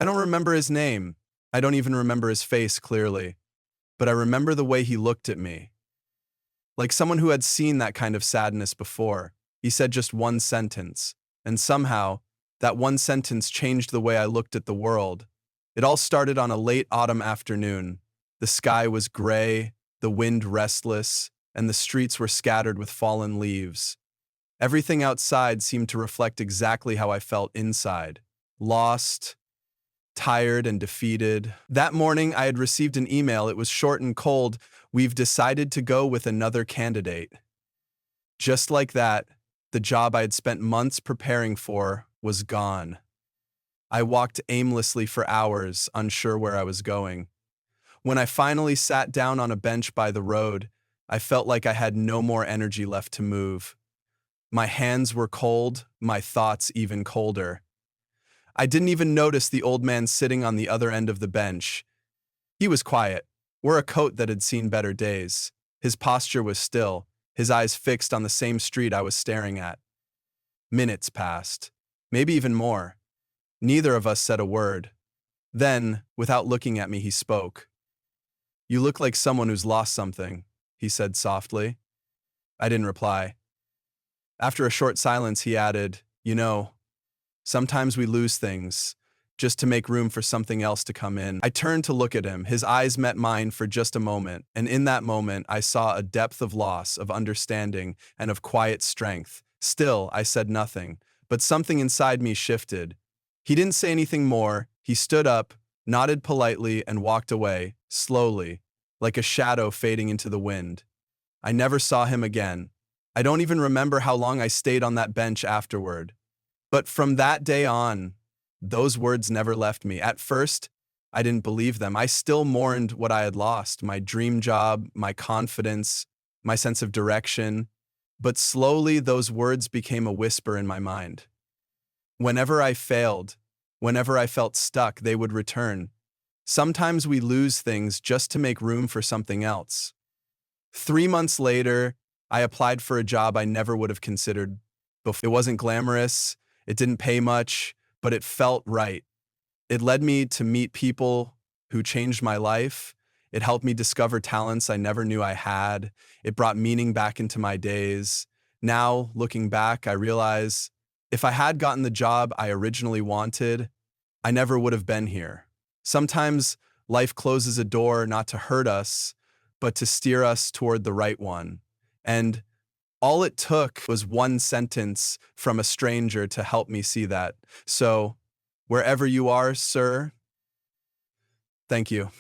don't remember his name. I don't even remember his face clearly, but I remember the way he looked at me. Like someone who had seen that kind of sadness before. He said just one sentence, and somehow, that one sentence changed the way I looked at the world. It all started on a late autumn afternoon. The sky was gray, the wind restless, and the streets were scattered with fallen leaves. Everything outside seemed to reflect exactly how I felt inside. Lost, tired, and defeated. That morning, I had received an email. It was short and cold. "We've decided to go with another candidate." Just like that, the job I had spent months preparing for was gone. I walked aimlessly for hours, unsure where I was going. When I finally sat down on a bench by the road, I felt like I had no more energy left to move. My hands were cold, my thoughts even colder. I didn't even notice the old man sitting on the other end of the bench. He was quiet, wore a coat that had seen better days. His posture was still, his eyes fixed on the same street I was staring at. Minutes passed, maybe even more. Neither of us said a word. Then, without looking at me, he spoke. "You look like someone who's lost something," he said softly. I didn't reply. After a short silence, he added, "You know, sometimes we lose things, just to make room for something else to come in." I turned to look at him. His eyes met mine for just a moment, and in that moment, I saw a depth of loss, of understanding, and of quiet strength. Still, I said nothing, but something inside me shifted. He didn't say anything more. He stood up, nodded politely, and walked away, slowly, like a shadow fading into the wind. I never saw him again. I don't even remember how long I stayed on that bench afterward. But from that day on, those words never left me. At first, I didn't believe them. I still mourned what I had lost, my dream job, my confidence, my sense of direction. But slowly, those words became a whisper in my mind. Whenever I failed, whenever I felt stuck, they would return. Sometimes we lose things just to make room for something else. 3 months later, I applied for a job I never would have considered before. It wasn't glamorous, it didn't pay much, but it felt right. It led me to meet people who changed my life. It helped me discover talents I never knew I had. It brought meaning back into my days. Now, looking back, I realize if I had gotten the job I originally wanted, I never would have been here. Sometimes life closes a door not to hurt us, but to steer us toward the right one. And all it took was one sentence from a stranger to help me see that. So, wherever you are, sir, thank you.